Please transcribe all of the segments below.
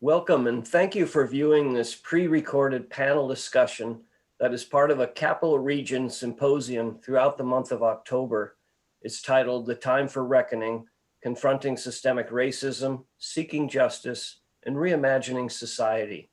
Welcome and thank you for viewing this pre-recorded panel discussion that is part of a Capital Region symposium throughout the month of October. It's titled "The Time for Reckoning: Confronting Systemic Racism, Seeking Justice, and Reimagining Society."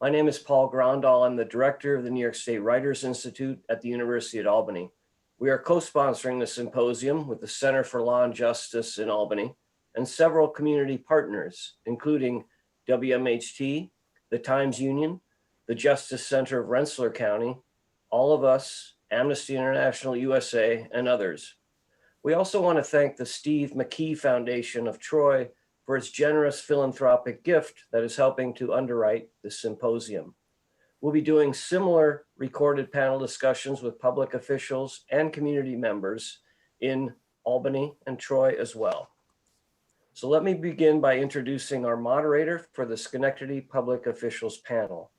My name is Paul Grandal. I'm the director of the New York State Writers Institute at the University at Albany. We are co-sponsoring the symposium with the Center for Law and Justice in Albany and several community partners, including WMHT, the Times Union, the Justice Center of Rensselaer County, All of Us, Amnesty International USA, and others. We also want to thank the Steve McKee Foundation of Troy for its generous philanthropic gift that is helping to underwrite this symposium. We'll be doing similar recorded panel discussions with public officials and community members in Albany and Troy as well. So let me begin by introducing our moderator for the Schenectady Public Officials panel.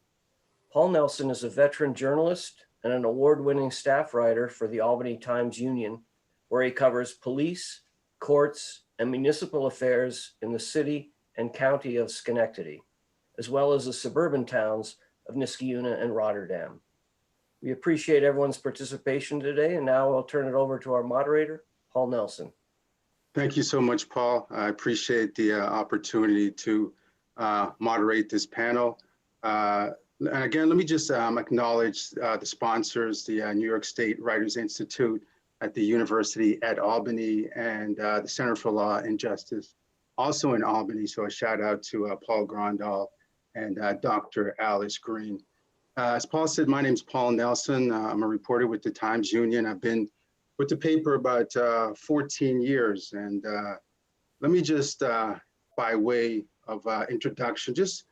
Paul Nelson is a veteran journalist and an award-winning staff writer for the Albany Times Union, where he covers police, courts, and municipal affairs in the city and county of Schenectady, as well as the suburban towns of Niskayuna and Rotterdam. We appreciate everyone's participation today, and now I'll turn it over to our moderator, Paul Nelson. Thank you so much, Paul. I appreciate the opportunity to moderate this panel. And again, let me just acknowledge the sponsors, the New York State Writers Institute at the University at Albany and the Center for Law and Justice, also in Albany. So a shout out to Paul Grandal and Dr. Alice Green. As Paul said, my name is Paul Nelson. I'm a reporter with the Times Union. I've been with the paper about 14 years. And let me just, by way of introduction, just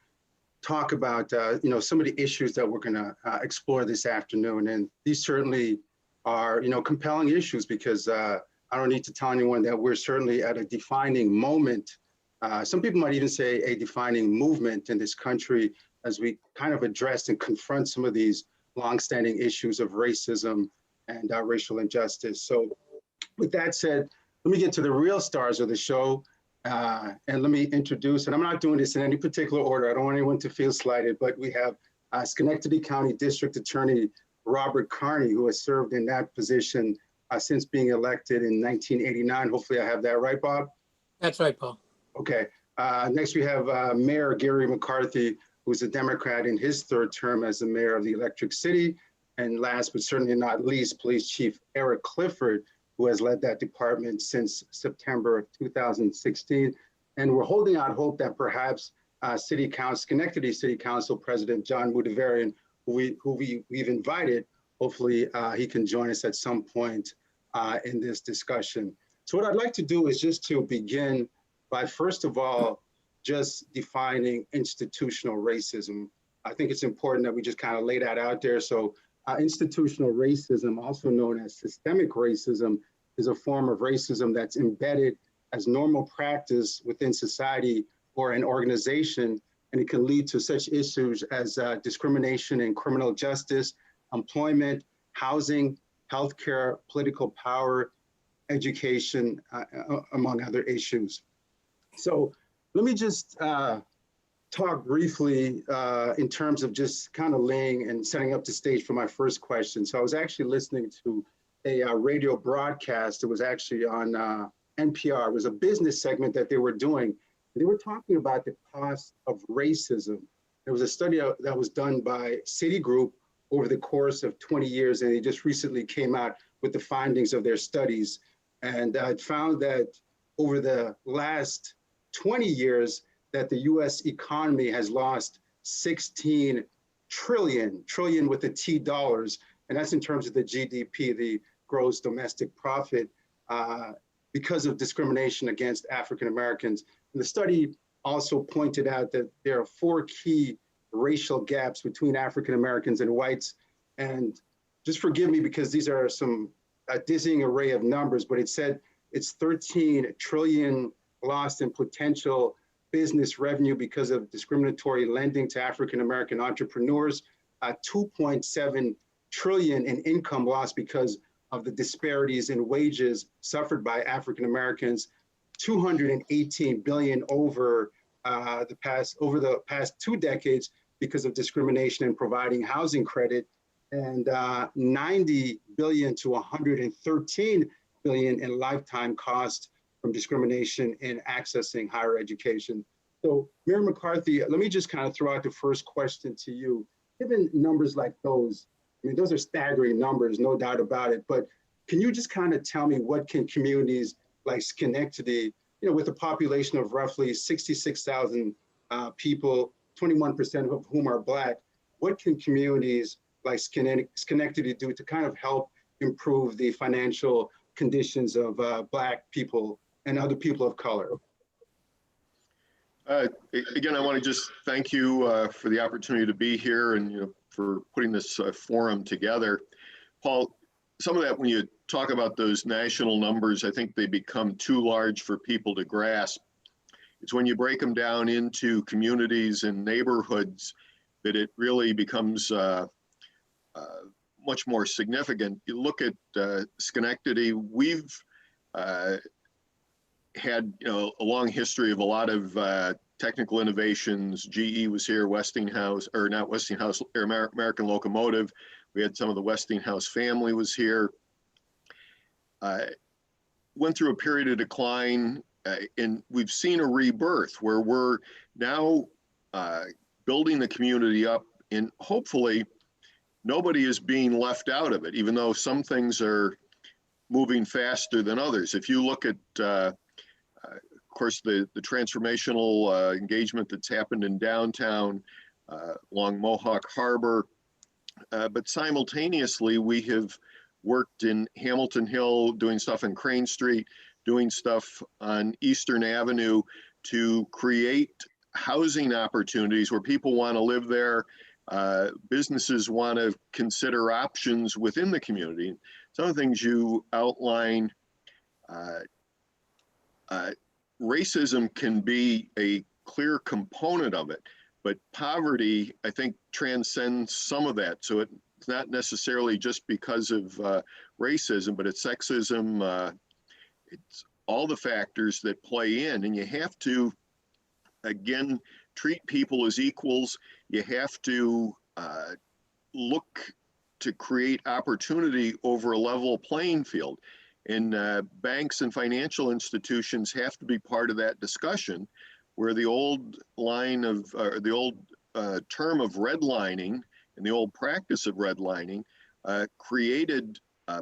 talk about some of the issues that we're gonna explore this afternoon. And these certainly are compelling issues because I don't need to tell anyone that we're certainly at a defining moment. Some people might even say a defining movement in this country as we kind of address and confront some of these longstanding issues of racism and racial injustice. So with that said, let me get to the real stars of the show and let me introduce, and I'm not doing this in any particular order, I don't want anyone to feel slighted, but we have Schenectady County District Attorney Robert Carney, who has served in that position since being elected in 1989. Hopefully I have that right, Bob? That's right, Paul. Okay. Next we have Mayor Gary McCarthy, who's a Democrat in his third term as the mayor of the Electric City. And last but certainly not least, Police Chief Eric Clifford, who has led that department since September of 2016. And we're holding out hope that perhaps Schenectady City Council President John Moudavarian, who we've invited, hopefully he can join us at some point in this discussion. So what I'd like to do is just to begin by, first of all, just defining institutional racism. I think it's important that we just kind of lay that out there. So institutional racism, also known as systemic racism, is a form of racism that's embedded as normal practice within society or an organization, and it can lead to such issues as discrimination in criminal justice, employment, housing, healthcare, political power, education, among other issues. So let me just talk briefly in terms of just kind of laying and setting up the stage for my first question. So I was actually listening to a radio broadcast. It was actually on NPR. It was a business segment that they were doing. They were talking about the cost of racism. There was a study that was done by Citigroup over the course of 20 years, and they just recently came out with the findings of their studies. And I found that over the last 20 years, that the US economy has lost 16 trillion with a T dollars, and that's in terms of the GDP, the gross domestic profit, because of discrimination against African Americans. And the study also pointed out that there are 4 key racial gaps between African Americans and whites. And just forgive me because these are a dizzying array of numbers, but it said it's 13 trillion lost in potential business revenue because of discriminatory lending to African American entrepreneurs, 2.7 trillion in income loss because of the disparities in wages suffered by African Americans, 218 billion over over the past 2 decades because of discrimination in providing housing credit, and 90 billion to 113 billion in lifetime cost from discrimination in accessing higher education. So Mayor McCarthy, let me just kind of throw out the first question to you. Given numbers like those, I mean, those are staggering numbers, no doubt about it, but can you just kind of tell me what can communities like Schenectady, with a population of roughly 66,000 people, 21% of whom are Black, what can communities like Schenectady do to kind of help improve the financial conditions of Black people and other people of color? Again, I want to just thank you for the opportunity to be here and for putting this forum together. Paul, some of that, when you talk about those national numbers, I think they become too large for people to grasp. It's when you break them down into communities and neighborhoods that it really becomes much more significant. You look at Schenectady, we've had a long history of a lot of technical innovations. GE was here, Westinghouse, or not Westinghouse, American Locomotive. We had some of the Westinghouse family was here. Went through a period of decline, and we've seen a rebirth where we're now building the community up, and hopefully nobody is being left out of it, even though some things are moving faster than others. If you look at, of course, the transformational engagement that's happened in downtown, along Mohawk Harbor, but simultaneously we have worked in Hamilton Hill, doing stuff in Crane Street, doing stuff on Eastern Avenue to create housing opportunities where people want to live there. Businesses want to consider options within the community. Some of the things you outline, racism can be a clear component of it, but poverty, I think, transcends some of that. So it's not necessarily just because of racism, but it's sexism. It's all the factors that play in, and you have to, again, treat people as equals. You have to look to create opportunity over a level playing field. And banks and financial institutions have to be part of that discussion, where the old line of, the old term of redlining and the old practice of redlining created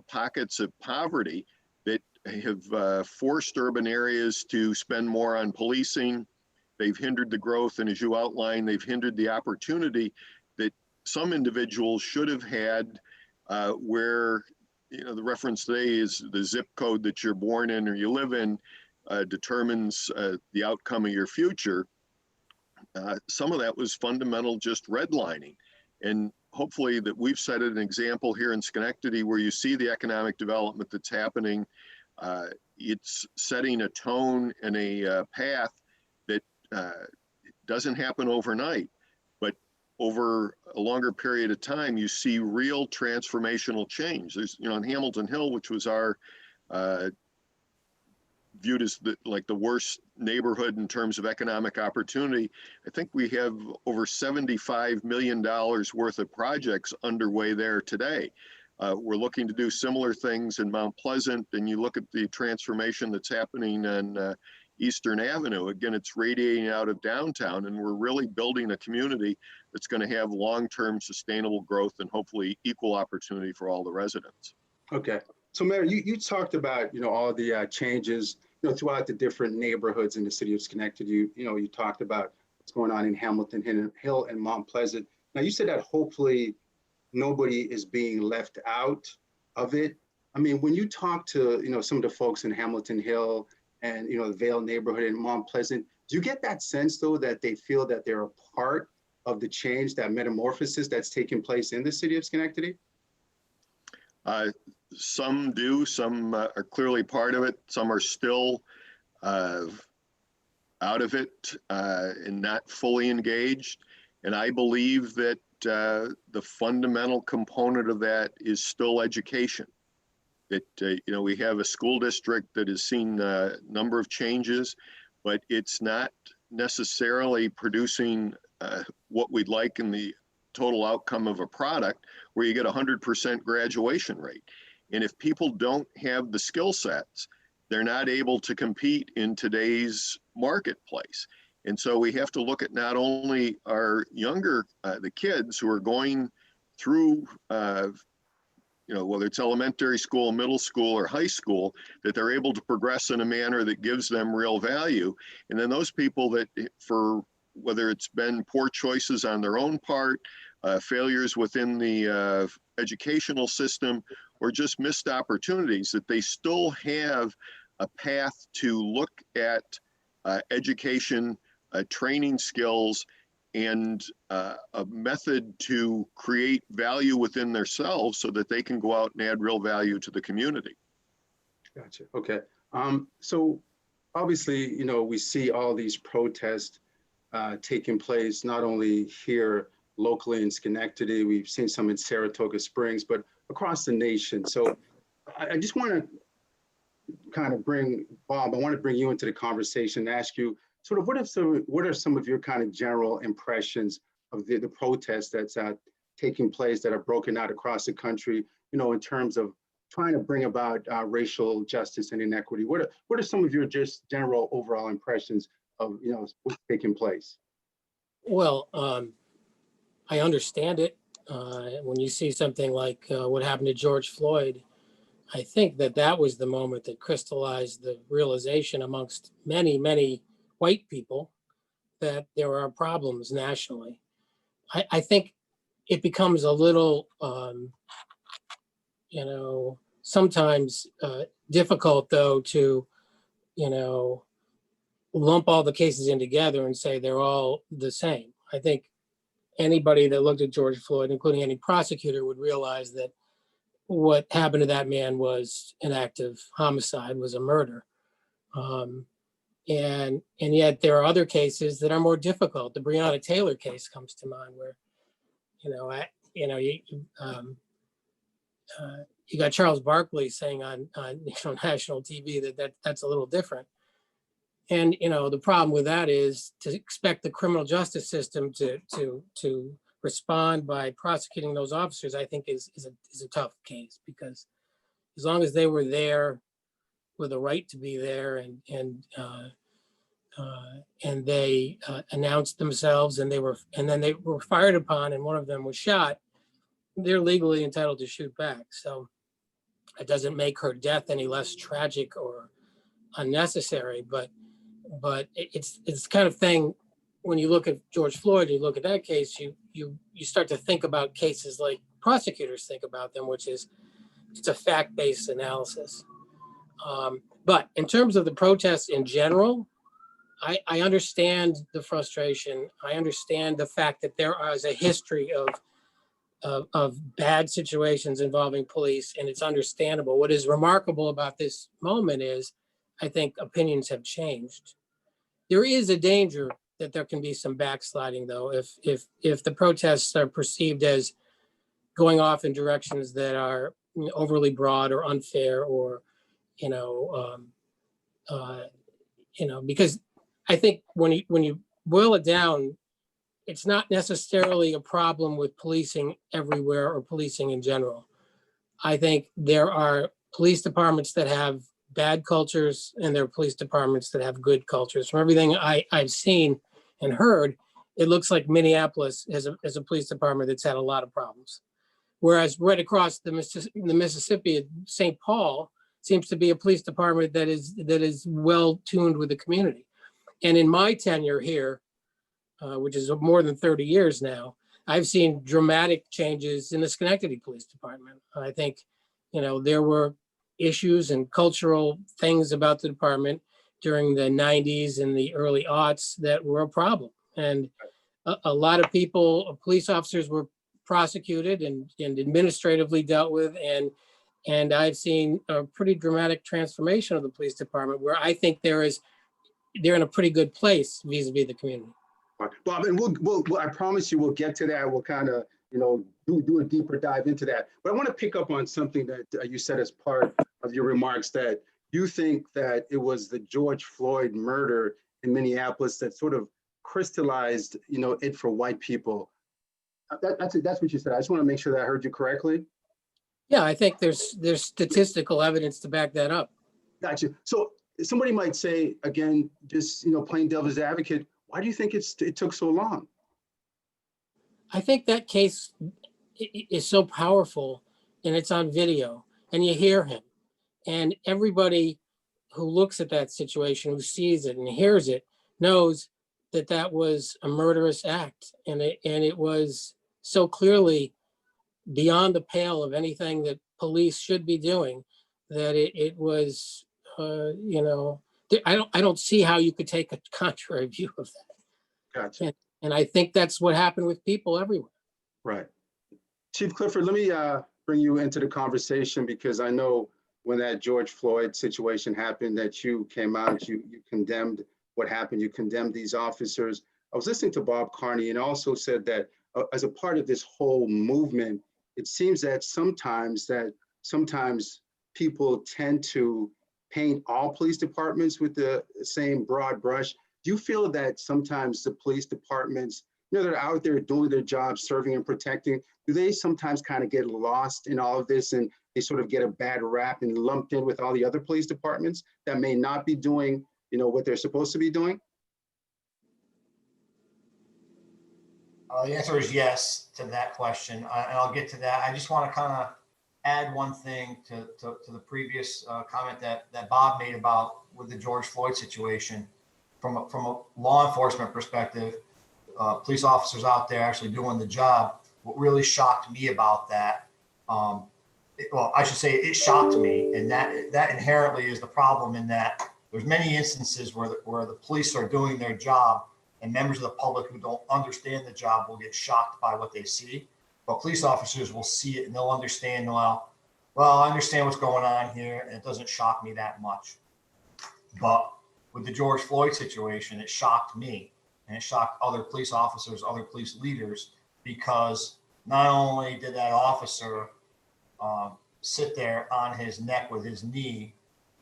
pockets of poverty that have forced urban areas to spend more on policing. They've hindered the growth, and as you outlined, they've hindered the opportunity that some individuals should have had, where the reference today is the zip code that you're born in or you live in determines the outcome of your future. Some of that was fundamental just redlining. And hopefully that we've set an example here in Schenectady where you see the economic development that's happening. It's setting a tone and a path that doesn't happen overnight, but over a longer period of time, you see real transformational change. There's, in Hamilton Hill, which was our viewed as like the worst neighborhood in terms of economic opportunity, I think we have over $75 million worth of projects underway there today. We're looking to do similar things in Mount Pleasant, and you look at the transformation that's happening on Eastern Avenue. Again, it's radiating out of downtown, and we're really building a community that's going to have long-term sustainable growth and hopefully equal opportunity for all the residents. Okay. So Mayor, you talked about, all the changes, throughout the different neighborhoods in the city of Schenectady. You talked about what's going on in Hamilton Hill and Mount Pleasant. Now, you said that hopefully nobody is being left out of it. I mean, when you talk to, some of the folks in Hamilton Hill and, the Vale neighborhood in Mount Pleasant, do you get that sense, though, that they feel that they're a part of the change, that metamorphosis that's taking place in the city of Schenectady? Some do, some are clearly part of it. Some are still out of it and not fully engaged. And I believe that the fundamental component of that is still education. That, we have a school district that has seen a number of changes, but it's not necessarily producing what we'd like in the total outcome of a product where you get 100% graduation rate. And if people don't have the skill sets, they're not able to compete in today's marketplace. And so we have to look at not only our younger, the kids who are going through, whether it's elementary school, middle school, or high school, that they're able to progress in a manner that gives them real value. And then those people that, for whether it's been poor choices on their own part, failures within the educational system, or just missed opportunities, that they still have a path to look at education, training skills, and a method to create value within themselves so that they can go out and add real value to the community. Gotcha. Okay. So obviously, we see all these protests taking place, not only here locally in Schenectady, we've seen some in Saratoga Springs, but across the nation. So I just want to kind of bring, Bob, I want to bring you into the conversation and ask you sort of what are some of your kind of general impressions of the protests that's taking place that are broken out across the country, in terms of trying to bring about racial justice and inequity? What are some of your just general overall impressions of, what's taking place? Well, I understand it. When you see something like what happened to George Floyd, I think that was the moment that crystallized the realization amongst many, many white people that there are problems nationally. I think it becomes a little, sometimes difficult, though, to, lump all the cases in together and say they're all the same. I think anybody that looked at George Floyd, including any prosecutor, would realize that what happened to that man was an act of homicide, was a murder. And yet there are other cases that are more difficult. The Breonna Taylor case comes to mind, where, you got Charles Barkley saying on national TV that's a little different. And the problem with that is to expect the criminal justice system to respond by prosecuting those officers, I think is a tough case, because as long as they were there with a right to be there and they announced themselves and then they were fired upon and one of them was shot, they're legally entitled to shoot back. So it doesn't make her death any less tragic or unnecessary, but it's the kind of thing, when you look at George Floyd, you look at that case, you start to think about cases like prosecutors think about them, which is it's a fact-based analysis. But in terms of the protests in general, I understand the frustration. I understand the fact that there is a history of bad situations involving police, and it's understandable. What is remarkable about this moment is, I think opinions have changed. There is a danger that there can be some backsliding, though, if the protests are perceived as going off in directions that are overly broad or unfair, or because I think when you boil it down, it's not necessarily a problem with policing everywhere or policing in general. I think there are police departments that have bad cultures and there are police departments that have good cultures. From everything I've seen and heard, it looks like Minneapolis is a police department that's had a lot of problems. Whereas right across the Mississippi, St. Paul seems to be a police department that is well tuned with the community. And in my tenure here, which is more than 30 years now, I've seen dramatic changes in the Schenectady Police Department. I think, there were issues and cultural things about the department during the 90s and the early aughts that were a problem. And a lot of police officers were prosecuted and administratively dealt with. And I've seen a pretty dramatic transformation of the police department, where I think they're in a pretty good place vis-a-vis the community. Bob, and we'll I promise you we'll get to that. We'll kind of, do a deeper dive into that. But I want to pick up on something that you said as part of your remarks, that you think that it was the George Floyd murder in Minneapolis that sort of crystallized, it for white people. That's what you said. I just want to make sure that I heard you correctly. Yeah, I think there's statistical evidence to back that up. Gotcha. So somebody might say, again, just, plain devil's advocate, why do you think it took so long? I think that case is so powerful, and it's on video, and you hear him, and everybody who looks at that situation, who sees it and hears it, knows that that was a murderous act, and it was so clearly beyond the pale of anything that police should be doing, that it was, I don't see how you could take a contrary view of that. Gotcha. And I think that's what happened with people everywhere. Right. Chief Clifford, let me bring you into the conversation, because I know when that George Floyd situation happened that you came out, you condemned what happened, you condemned these officers. I was listening to Bob Carney and also said that as a part of this whole movement, it seems that sometimes people tend to paint all police departments with the same broad brush. Do you feel that sometimes the police departments, they're out there doing their job, serving and protecting, do they sometimes kind of get lost in all of this and they sort of get a bad rap and lumped in with all the other police departments that may not be doing, what they're supposed to be doing? The answer is yes to that question, and I'll get to that. I just want to kind of add one thing to the previous comment that Bob made about with the George Floyd situation. From a law enforcement perspective, police officers out there actually doing the job. What really shocked me about that, I should say it shocked me, and that inherently is the problem, in that there's many instances where the police are doing their job, and members of the public who don't understand the job will get shocked by what they see. But police officers will see it and they'll understand, well, I understand what's going on here, and it doesn't shock me that much. But with the George Floyd situation, it shocked me, and it shocked other police officers, other police leaders, because not only did that officer sit there on his neck with his knee,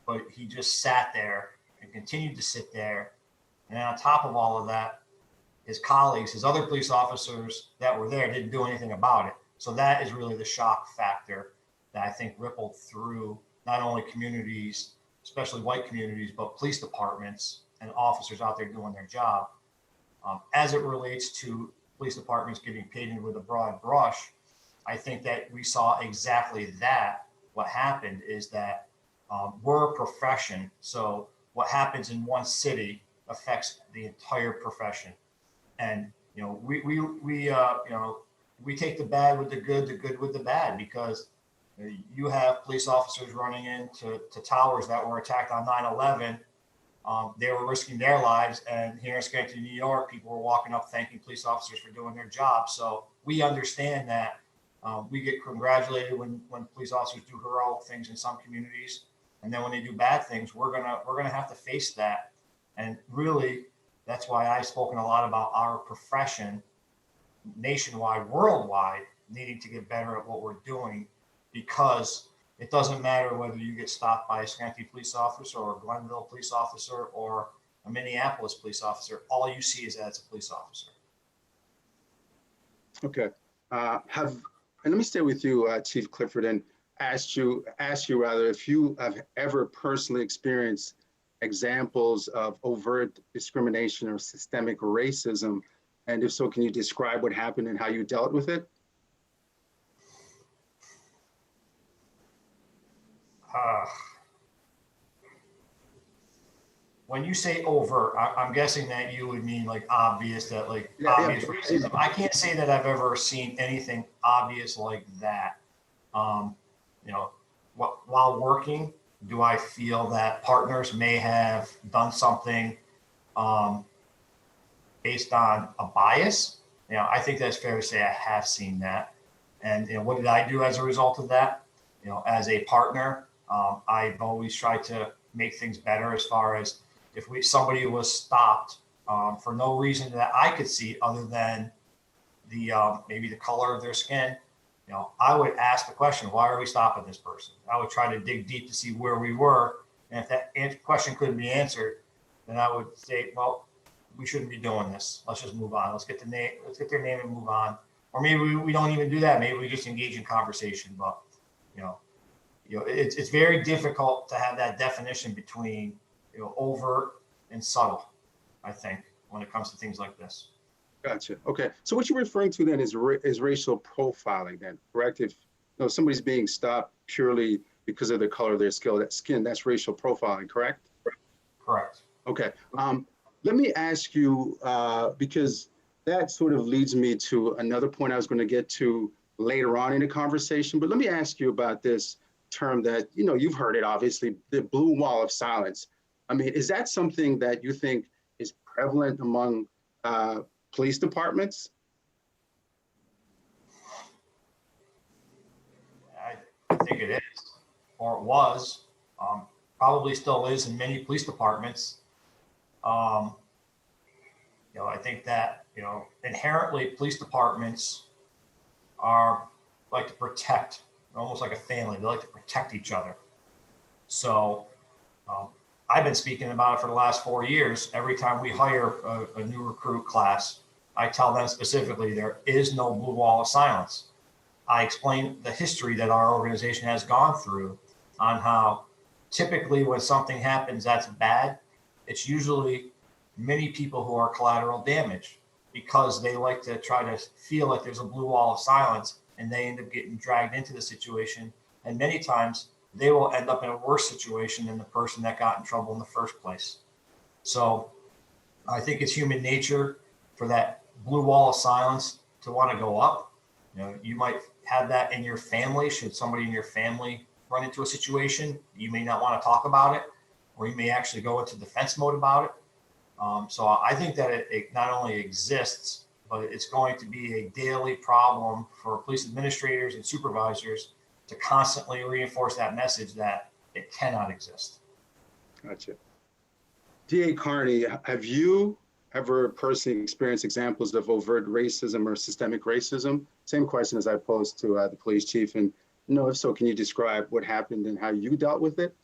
but he just sat there and continued to sit there. And on top of all of that, his colleagues, his other police officers that were there didn't do anything about it. So that is really the shock factor that I think rippled through not only communities, especially white communities, but police departments and officers out there doing their job. As it relates to police departments getting painted with a broad brush, I think that we saw exactly that. What happened is that we're a profession. So what happens in one city affects the entire profession. And, we take the bad with the good with the bad, because you have police officers running into towers that were attacked on 9/11. They were risking their lives. And here in Schenectady, New York, people were walking up thanking police officers for doing their job. So we understand that we get congratulated when police officers do heroic things in some communities. And then when they do bad things, we're gonna have to face that. And really, that's why I've spoken a lot about our profession nationwide, worldwide, needing to get better at what we're doing, because it doesn't matter whether you get stopped by a Schenectady police officer or a Glenville police officer or a Minneapolis police officer. All you see is that it's a police officer. Okay. And let me stay with you, Chief Clifford, and ask you rather if you have ever personally experienced examples of overt discrimination or systemic racism, and if so, can you describe what happened and how you dealt with it? When you say overt, I'm guessing that you would mean like obvious, that like obvious racism. I can't say that I've ever seen anything obvious like that. While working, do I feel that partners may have done something based on a bias? I think that's fair to say I have seen that. And what did I do as a result of that? As a partner, I've always tried to make things better, as far as if somebody was stopped for no reason that I could see other than maybe the color of their skin. I would ask the question, why are we stopping this person? I would try to dig deep to see where we were. And if that question couldn't be answered, then I would say, well, we shouldn't be doing this. Let's just move on. Let's get their name and move on. Or maybe we don't even do that. Maybe we just engage in conversation. But it's very difficult to have that definition between overt and subtle, I think, when it comes to things like this. Gotcha. Okay. So what you're referring to then is racial profiling then, correct? If somebody's being stopped purely because of the color of their skin, that's racial profiling, correct? Correct. Okay. Let me ask you, because that sort of leads me to another point I was going to get to later on in the conversation, but let me ask you about this term that, you've heard it, obviously, the blue wall of silence. I mean, is that something that you think is prevalent among police departments? I think it is, or it was, probably still is in many police departments. I think that, inherently police departments are like to protect, almost like a family. They like to protect each other. So I've been speaking about it for the last 4 years. Every time we hire a new recruit class, I tell them specifically, there is no blue wall of silence. I explain the history that our organization has gone through on how typically when something happens that's bad, it's usually many people who are collateral damage because they like to try to feel like there's a blue wall of silence and they end up getting dragged into the situation. And many times they will end up in a worse situation than the person that got in trouble in the first place. So I think it's human nature for that blue wall of silence to want to go up. You might have that in your family. Should somebody in your family run into a situation, you may not want to talk about it, or you may actually go into defense mode about it. So I think that it not only exists, but it's going to be a daily problem for police administrators and supervisors to constantly reinforce that message that it cannot exist. Gotcha. DA Carney, have you ever personally experienced examples of overt racism or systemic racism? Same question as I posed to the police chief. And if so, can you describe what happened and how you dealt with it?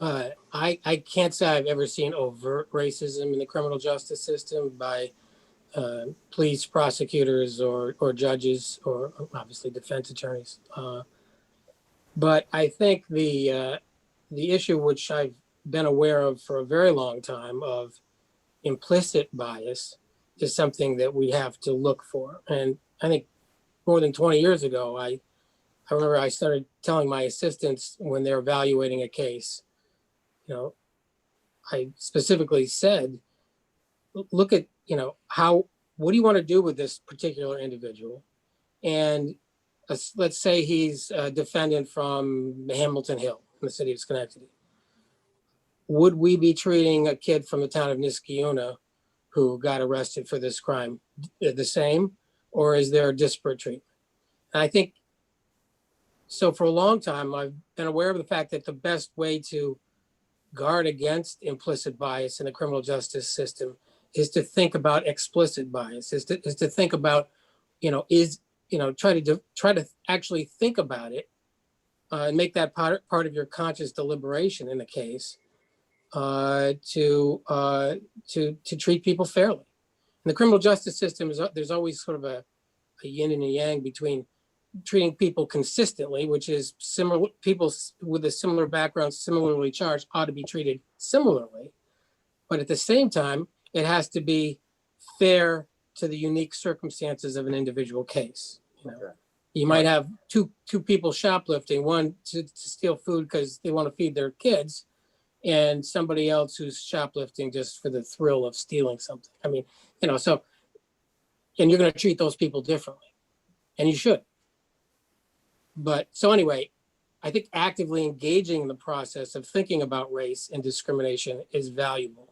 I can't say I've ever seen overt racism in the criminal justice system by police, prosecutors, or judges, or obviously defense attorneys. But I think the issue which I've been aware of for a very long time of implicit bias is something that we have to look for. And I think more than 20 years ago, I remember I started telling my assistants when they're evaluating a case, I specifically said, look at, what do you want to do with this particular individual? And let's say he's a defendant from Hamilton Hill in the city of Schenectady. Would we be treating a kid from the town of Niskayuna who got arrested for this crime the same, or is there a disparate treatment? And I think, so for a long time, I've been aware of the fact that the best way to guard against implicit bias in the criminal justice system is to think about explicit bias, is to think about, try to actually think about it and make that part of your conscious deliberation in the case to treat people fairly. In the criminal justice system, there's always sort of a yin and a yang between treating people consistently, which is similar, people with a similar background, similarly charged, ought to be treated similarly. But at the same time, it has to be fair to the unique circumstances of an individual case. You might have two people shoplifting, one to steal food because they want to feed their kids, and somebody else who's shoplifting just for the thrill of stealing something. I mean, so, and you're going to treat those people differently, and you should. But so anyway, I think actively engaging in the process of thinking about race and discrimination is valuable.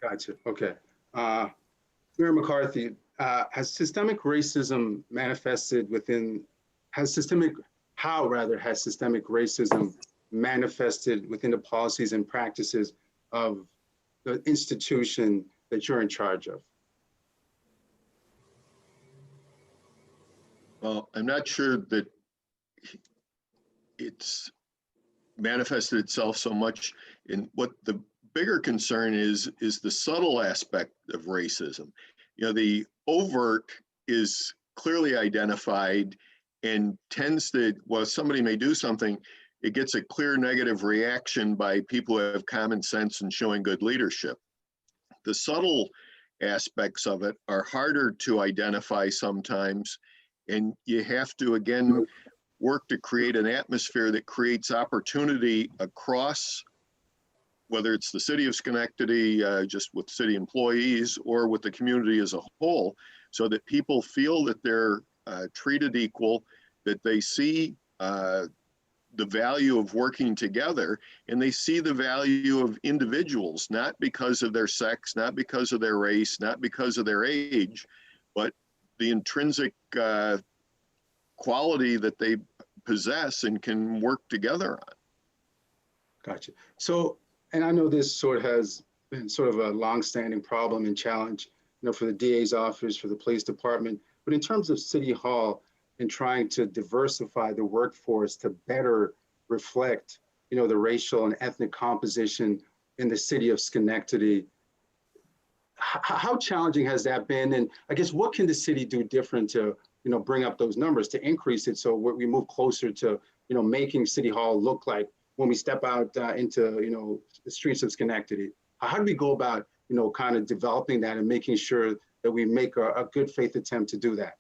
Gotcha. Okay. Mayor McCarthy, has systemic racism manifested has systemic racism manifested within the policies and practices of the institution that you're in charge of? Well, I'm not sure that it's manifested itself so much in what the bigger concern is the subtle aspect of racism. You know, the overt is clearly identified and tends to, well, somebody may do something, it gets a clear negative reaction by people who have common sense and showing good leadership. The subtle aspects of it are harder to identify sometimes, and you have to, again, work to create an atmosphere that creates opportunity across, whether it's the city of Schenectady, just with city employees, or with the community as a whole, so that people feel that they're treated equal, that they see the value of working together, and they see the value of individuals, not because of their sex, not because of their race, not because of their age, but the intrinsic quality that they possess and can work together on. Gotcha. So, and I know this sort of has been sort of a longstanding problem and challenge, you know, for the DA's office, for the police department, but in terms of City Hall and trying to diversify the workforce to better reflect, you know, the racial and ethnic composition in the city of Schenectady, how challenging has that been? And I guess what can the city do different to, you know, bring up those numbers, to increase it so we move closer to, you know, making City Hall look like when we step out into, you know, the streets of Schenectady? How do we go about, you know, kind of developing that and making sure that we make a good faith attempt to do that?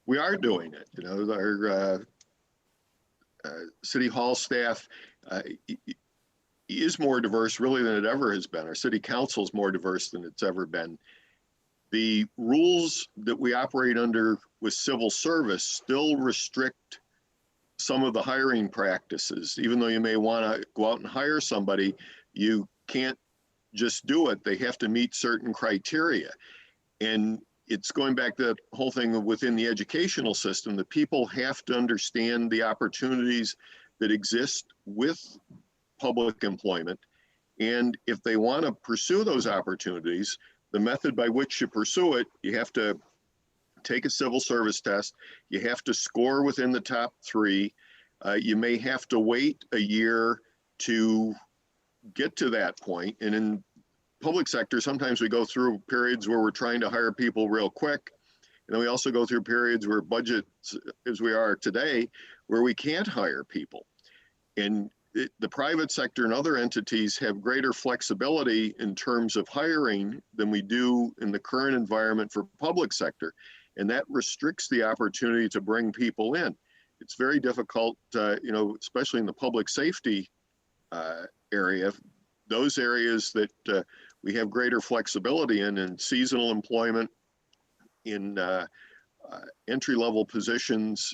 We are doing it. You know, our City Hall staff is more diverse really than it ever has been. Our city council is more diverse than it's ever been. The rules that we operate under with civil service still restrict some of the hiring practices. Even though you may want to go out and hire somebody, you can't just do it. They have to meet certain criteria. And it's going back to that whole thing within the educational system, that people have to understand the opportunities that exist with public employment. And if they want to pursue those opportunities, the method by which you pursue it, you have to take a civil service test. You have to score within the top 3. You may have to wait a year to get to that point. And in public sector, sometimes we go through periods where we're trying to hire people real quick. And then we also go through periods where budgets, as we are today, where we can't hire people. And the private sector and other entities have greater flexibility in terms of hiring than we do in the current environment for public sector. And that restricts the opportunity to bring people in. It's very difficult, you know, especially in the public safety area, those areas that we have greater flexibility in seasonal employment, in entry-level positions.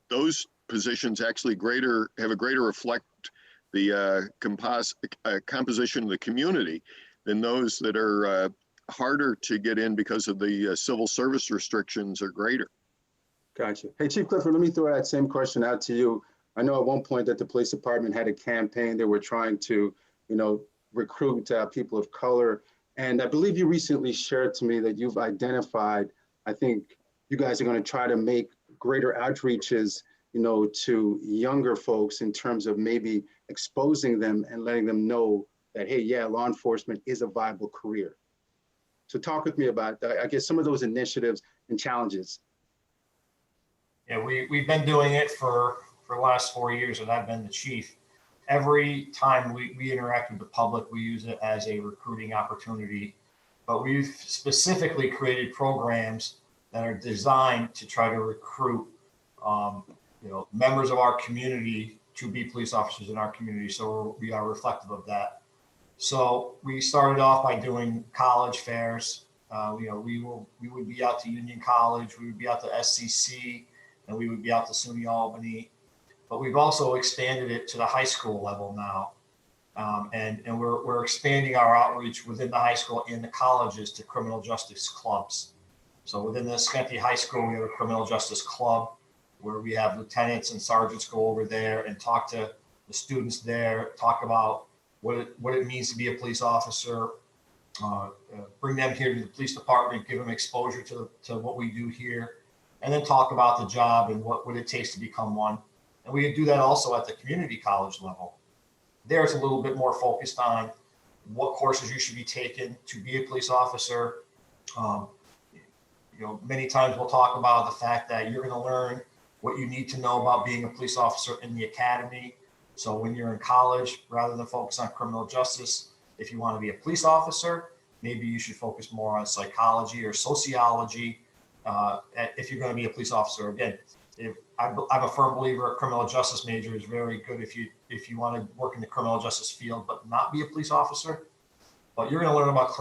Those positions actually have a greater reflect the composition of the community than those that are harder to get in because of the civil service restrictions are greater. Gotcha. Hey, Chief Clifford, let me throw that same question out to you. I know at one point that the police department had a campaign. They were trying to, you know, recruit people of color. And I believe you recently shared to me that you've identified, I think you guys are going to try to make greater outreaches, you know, to younger folks in terms of maybe exposing them and letting them know that, hey, yeah, law enforcement is a viable career. So talk with me about, I guess, some of those initiatives and challenges. Yeah, we've been doing it for the last 4 years that I've been the chief. Every time we interact with the public, we use it as a recruiting opportunity. But we've specifically created programs that are designed to try to recruit you know, members of our community to be police officers in our community. So we are reflective of that. So we started off by doing college fairs. You know, we would be out to Union College, we would be out to SCC, and we would be out to SUNY Albany. But we've also expanded it to the high school level now. And we're expanding our outreach within the high school and the colleges to criminal justice clubs. So within the Schenectady High School, we have a criminal justice club where we have lieutenants and sergeants go over there and talk to the students there, talk about what it means to be a police officer, bring them here to the police department, give them exposure to what we do here, and then talk about the job and what it takes to become one. And we do that also at the community college level. There it's a little bit more focused on what courses you should be taking to be a police officer. Many times we'll talk about the fact that you're going to learn what you need to know about being a police officer in the academy. So when you're in college, rather than focus on criminal justice, if you want to be a police officer, maybe you should focus more on psychology or sociology. If you're going to be a police officer, again, I'm a firm believer a criminal justice major is very good if you want to work in the criminal justice field, but not be a police officer. But you're going to learn about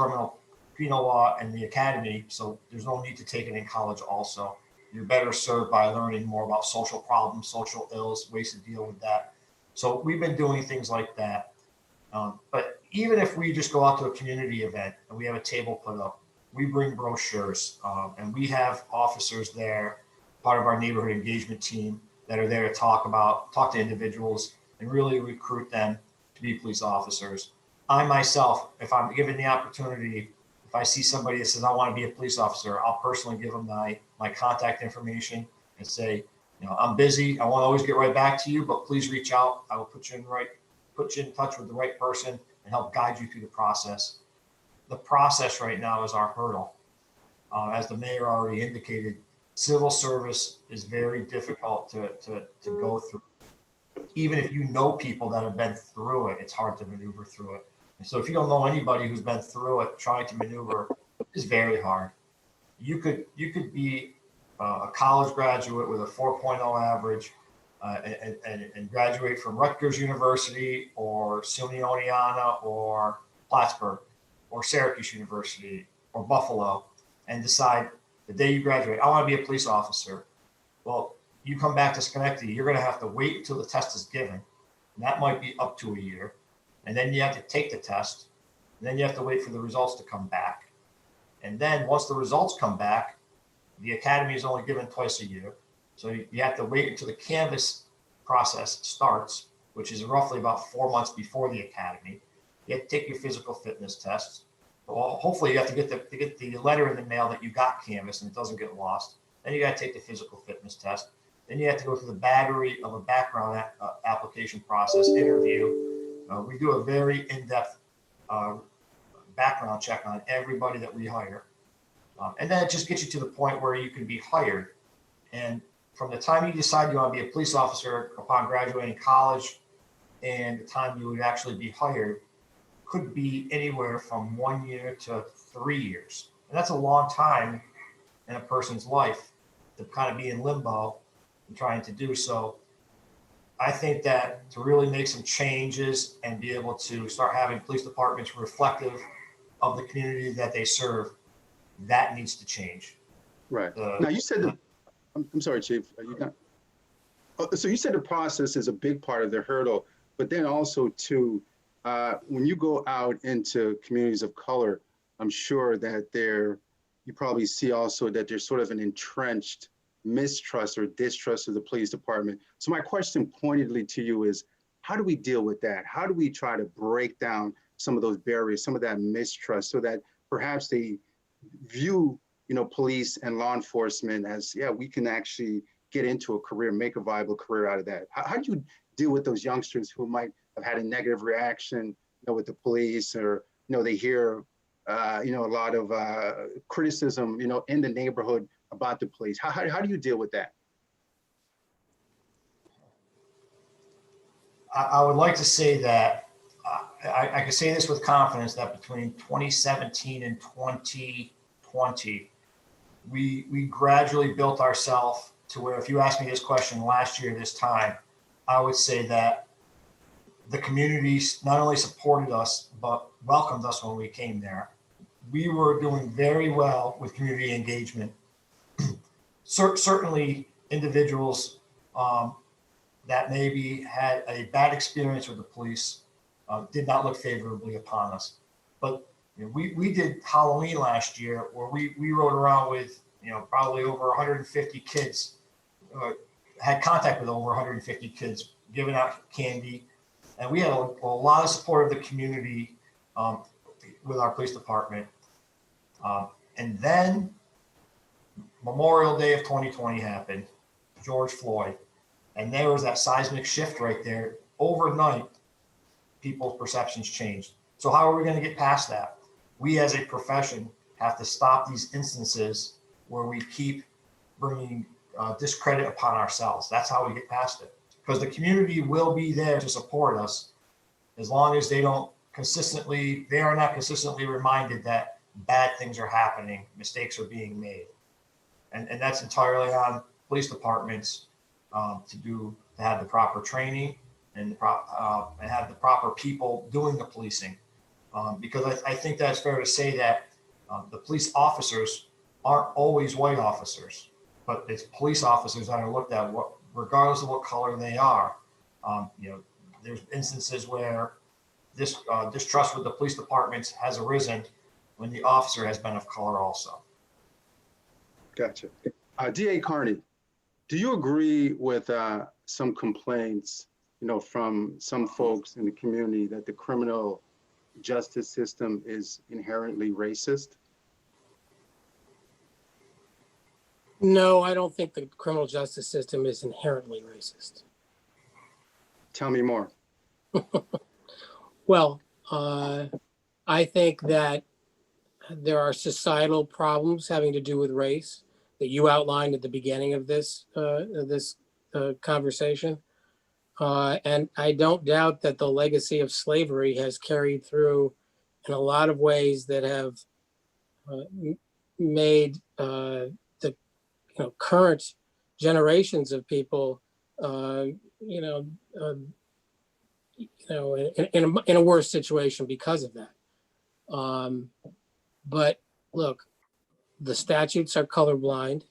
penal law and the academy, so there's no need to take it in college also. You're better served by learning more about social problems, social ills, ways to deal with that. So we've been doing things like that. But even if we just go out to a community event and we have a table put up, we bring brochures and we have officers there, part of our neighborhood engagement team, that are there to talk to individuals and really recruit them to be police officers. I myself, if I'm given the opportunity, if I see somebody that says, I want to be a police officer, I'll personally give them my contact information and say, I'm busy. I won't always get right back to you, but please reach out. I will put you in touch with the right person and help guide you through the process. The process right now is our hurdle. As the mayor already indicated, civil service is very difficult to go through. Even if you know people that have been through it, it's hard to maneuver through it. And so if you don't know anybody who's been through it, trying to maneuver is very hard. You could be a college graduate with a 4.0 average and graduate from Rutgers University or SUNY Oneonta or Plattsburgh or Syracuse University or Buffalo and decide the day you graduate, I want to be a police officer. Well, you come back to Schenectady, you're going to have to wait until the test is given. And that might be up to a year. And then you have to take the test. And then you have to wait for the results to come back. And then once the results come back, the academy is only given twice a year. So you have to wait until the canvas process starts, which is roughly about 4 months before the academy. You have to take your physical fitness tests. Well, hopefully you have to get the letter in the mail that you got canvas and it doesn't get lost. Then you got to take the physical fitness test. Then you have to go through the battery of a background application process, interview. We do a very in-depth background check on everybody that we hire. And then it just gets you to the point where you can be hired. And from the time you decide you want to be a police officer upon graduating college and the time you would actually be hired could be anywhere from 1 year to 3 years. And that's a long time in a person's life to kind of be in limbo and trying to do so. I think that to really make some changes and be able to start having police departments reflective of the community that they serve, that needs to change. Right. Now you said I'm sorry, Chief. So you said the process is a big part of the hurdle, but then also too, when you go out into communities of color, I'm sure that you probably see also that there's sort of an entrenched mistrust or distrust of the police department. So my question pointedly to you is, how do we deal with that? How do we try to break down some of those barriers, some of that mistrust, so that perhaps they view, police and law enforcement as, yeah, we can actually get into a career, make a viable career out of that? How do you deal with those youngsters who might have had a negative reaction, with the police, or, they hear, a lot of criticism, in the neighborhood about the police? How do you deal with that? I would like to say that I can say this with confidence that between 2017 and 2020, we gradually built ourselves to where, if you asked me this question last year this time, I would say that the communities not only supported us, but welcomed us when we came there. We were doing very well with community engagement. Certainly individuals that maybe had a bad experience with the police did not look favorably upon us. But we did Halloween last year where we rode around with probably over 150 kids, had contact with over 150 kids, giving out candy. And we had a lot of support of the community with our police department. And then Memorial Day of 2020 happened, George Floyd. And there was that seismic shift right there. Overnight, people's perceptions changed. So how are we going to get past that? We as a profession have to stop these instances where we keep bringing discredit upon ourselves. That's how we get past it. Because the community will be there to support us as long as they are not consistently reminded that bad things are happening, mistakes are being made. And that's entirely on police departments to have the proper training and have the proper people doing the policing. Because I think that's fair to say that the police officers aren't always white officers, but it's police officers that are looked at regardless of what color they are. There's instances where this distrust with the police departments has arisen when the officer has been of color also. Gotcha. DA Carney, do you agree with some complaints, from some folks in the community that the criminal justice system is inherently racist? No, I don't think the criminal justice system is inherently racist. Tell me more. Well, I think that there are societal problems having to do with race that you outlined at the beginning of this conversation. And I don't doubt that the legacy of slavery has carried through in a lot of ways that have made the current generations of people in a worse situation because of that. But look, the statutes are colorblind.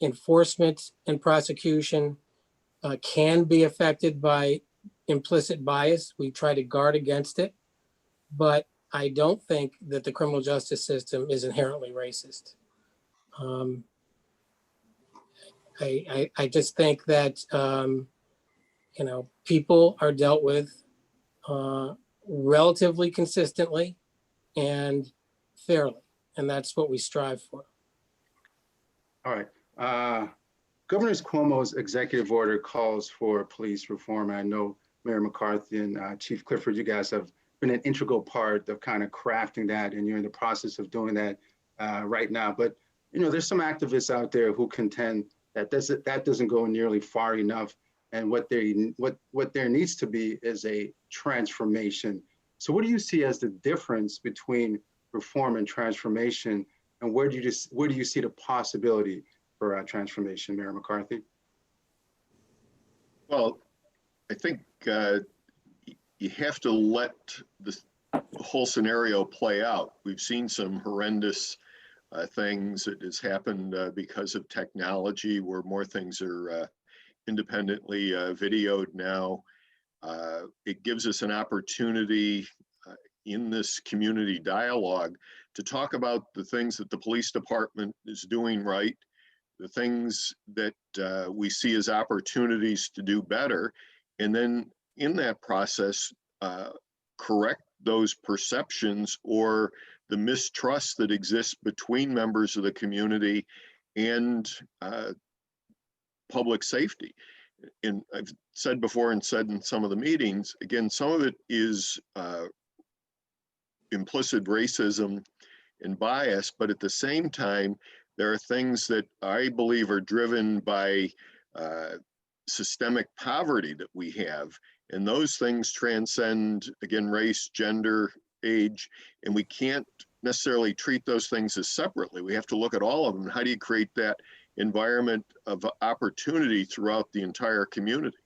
Enforcement and prosecution can be affected by implicit bias. We try to guard against it, but I don't think that the criminal justice system is inherently racist. I just think that people are dealt with relatively consistently and fairly, and that's what we strive for. All right. Governor Cuomo's executive order calls for police reform. I know Mayor McCarthy and Chief Clifford, you guys have been an integral part of kind of crafting that, and you're in the process of doing that right now. But there's some activists out there who contend that doesn't go nearly far enough, and what there needs to be is a transformation. So what do you see as the difference between reform and transformation, and where do you see the possibility for transformation, Mayor McCarthy? Well, I think you have to let the whole scenario play out. We've seen some horrendous things that has happened because of technology, where more things are independently videoed now. It gives us an opportunity in this community dialogue to talk about the things that the police department is doing right, the things that we see as opportunities to do better, and then in that process, correct those perceptions or the mistrust that exists between members of the community and public safety. And I've said before and said in some of the meetings, again, some of it is implicit racism and bias, but at the same time, there are things that I believe are driven by systemic poverty that we have. And those things transcend, again, race, gender, age, and we can't necessarily treat those things as separately. We have to look at all of them. How do you create that environment of opportunity throughout the entire community?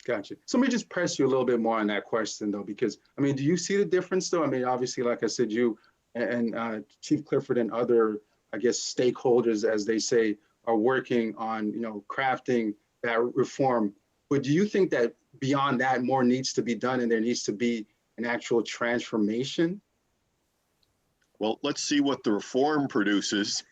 Gotcha. So let me just press you a little bit more on that question, though, because, do you see the difference, though? Obviously, like I said, you and Chief Clifford and other, stakeholders, as they say, are working on, crafting that reform. But do you think that beyond that, more needs to be done and there needs to be an actual transformation? Well, let's see what the reform produces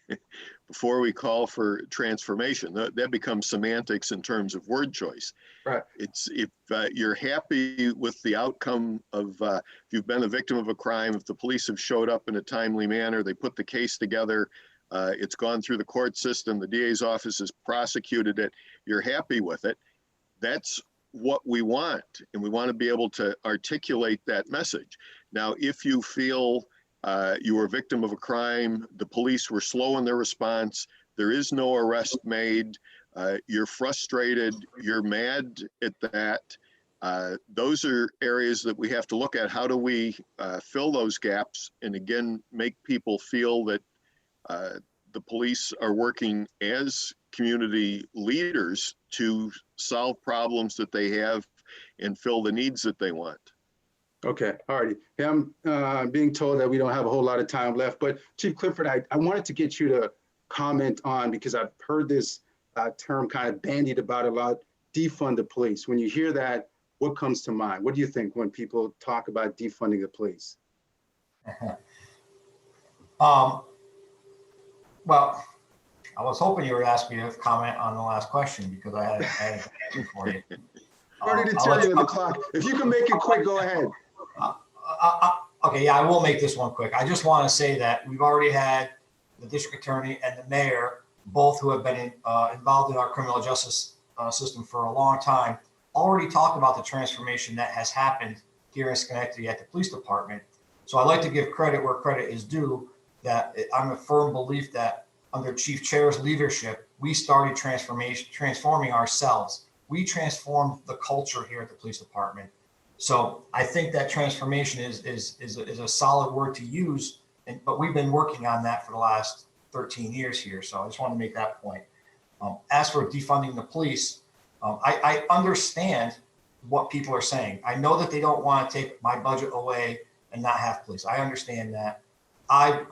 before we call for transformation. That becomes semantics in terms of word choice. Right. It's if you're happy with the outcome of, if you've been a victim of a crime, if the police have showed up in a timely manner, they put the case together, it's gone through the court system, the DA's office has prosecuted it, you're happy with it. That's what we want, and we want to be able to articulate that message. Now, if you feel you were a victim of a crime, the police were slow in their response, there is no arrest made, you're frustrated, you're mad at that, those are areas that we have to look at. How do we fill those gaps and again, make people feel that the police are working as community leaders to solve problems that they have and fill the needs that they want. Okay, all righty. Hey, I'm being told that we don't have a whole lot of time left, but Chief Clifford, I wanted to get you to comment on, because I've heard this term kind of bandied about a lot, defund the police. When you hear that, what comes to mind? What do you think when people talk about defunding the police? Well, I was hoping you would ask me to comment on the last question because I had an answer for you. Already to tell you the clock. If you can make it quick, go ahead. Okay, yeah, I will make this one quick. I just want to say that we've already had the district attorney and the mayor, both who have been involved in our criminal justice system for a long time, already talked about the transformation that has happened here in Schenectady at the police department. So I'd like to give credit where credit is due, that I'm a firm belief that under Chief Chair's leadership, we started transforming ourselves. We transformed the culture here at the police department. So I think that transformation is a solid word to use, but we've been working on that for the last 13 years here. So I just want to make that point. As for defunding the police, I understand what people are saying. I know that they don't want to take my budget away and not have police. I understand that.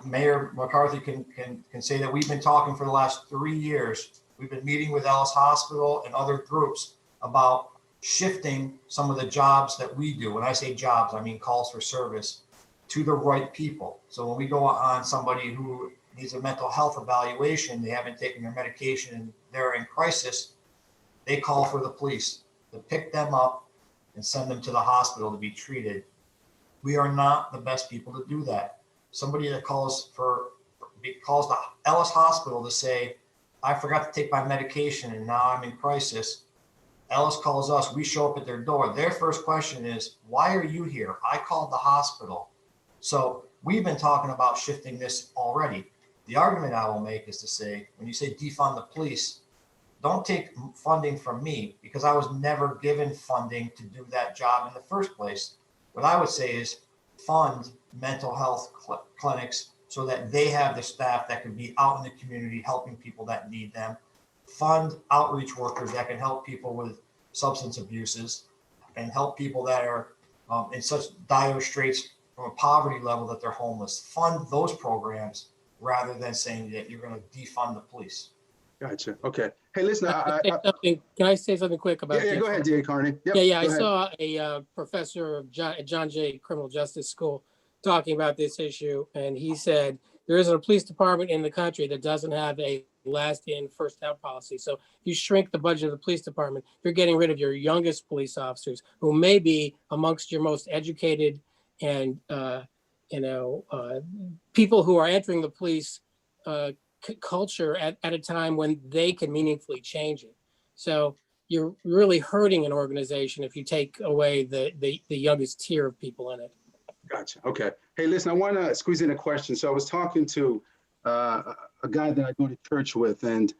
Mayor McCarthy can say that we've been talking for the last 3 years. We've been meeting with Ellis Hospital and other groups about shifting some of the jobs that we do. When I say jobs, I mean calls for service, to the right people. So when we go on somebody who needs a mental health evaluation, they haven't taken their medication and they're in crisis, they call for the police to pick them up and send them to the hospital to be treated. We are not the best people to do that. Somebody that calls the Ellis Hospital to say, I forgot to take my medication and now I'm in crisis. Ellis calls us, we show up at their door. Their first question is, why are you here? I called the hospital. So we've been talking about shifting this already. The argument I will make is to say, when you say defund the police, don't take funding from me because I was never given funding to do that job in the first place. What I would say is fund mental health clinics so that they have the staff that can be out in the community helping people that need them. Fund outreach workers that can help people with substance abuses and help people that are in such dire straits from a poverty level that they're homeless. Fund those programs rather than saying that you're going to defund the police. Gotcha. Okay. Hey, listen. Can I say something quick about? Yeah, go ahead, D.A. Carney. Yep, I saw a professor of John Jay Criminal Justice School talking about this issue, and he said there isn't a police department in the country that doesn't have a last in, first out policy. So if you shrink the budget of the police department, you're getting rid of your youngest police officers who may be amongst your most educated and people who are entering the police culture at a time when they can meaningfully change it. So you're really hurting an organization if you take away the youngest tier of people in it. Gotcha. Okay. Hey, listen, I want to squeeze in a question. So I was talking to a guy that I go to church with, and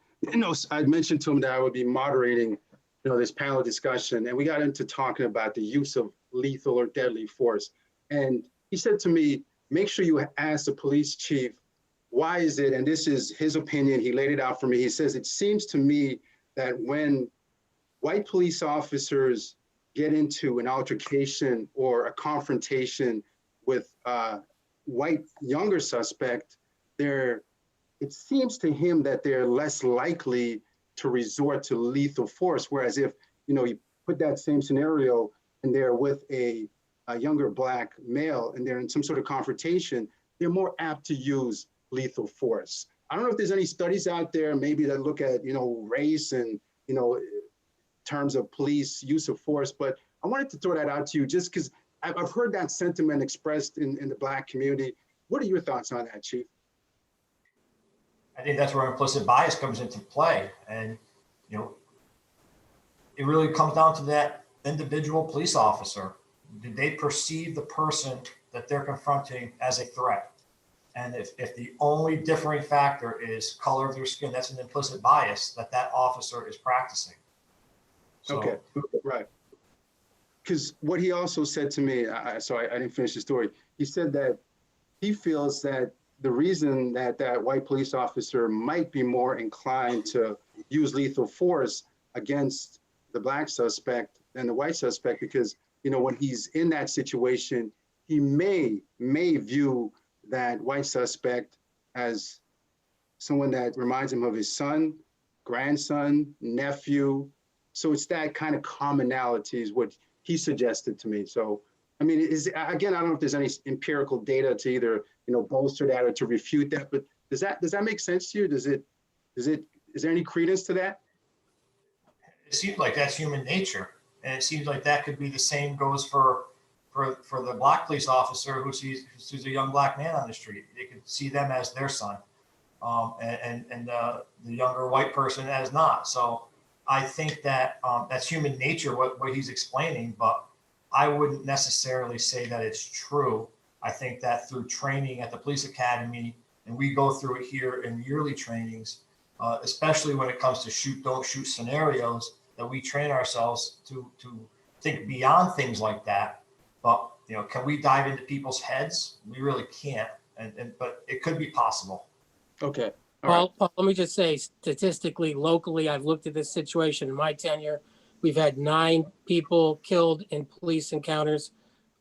I mentioned to him that I would be moderating, this panel discussion, and we got into talking about the use of lethal or deadly force. And he said to me, make sure you ask the police chief, why is it, and this is his opinion, he laid it out for me. He says, it seems to me that when white police officers get into an altercation or a confrontation with white younger suspect, it seems to him that they're less likely to resort to lethal force. Whereas if, you put that same scenario and they're with a younger Black male and they're in some sort of confrontation, they're more apt to use lethal force. I don't know if there's any studies out there maybe that look at, race and, terms of police use of force, but I wanted to throw that out to you just because I've heard that sentiment expressed in the Black community. What are your thoughts on that, Chief? I think that's where implicit bias comes into play. And, it really comes down to that individual police officer, did they perceive the person that they're confronting as a threat? And if the only differing factor is color of their skin, that's an implicit bias that that officer is practicing. So, Okay, right. Because what he also said to me, so I didn't finish the story. He said that he feels that the reason that that white police officer might be more inclined to use lethal force against the black suspect than the white suspect, because, you know, when he's in that situation, he may view that white suspect as someone that reminds him of his son, grandson, nephew. So it's that kind of commonality is what he suggested to me. So, I mean, again, I don't know if there's any empirical data to either, you know, bolster that or to refute that, but does that make sense to you? Is there any credence to that? it seems like that's human nature. And it seems like that could be the same goes for the black police officer who sees a young black man on the street. They could see them as their son, and the younger white person as not. So I think that that's human nature, what he's explaining, but I wouldn't necessarily say that it's true. I think that through training at the police academy, and we go through it here in yearly trainings, especially when it comes to shoot, don't shoot scenarios, that we train ourselves to think beyond things like that. But, you know, can we dive into people's heads? We really can't, but it could be possible. Okay. All right. Paul, let me just say, statistically, locally, I've looked at this situation in my tenure. We've had 9 people killed in police encounters.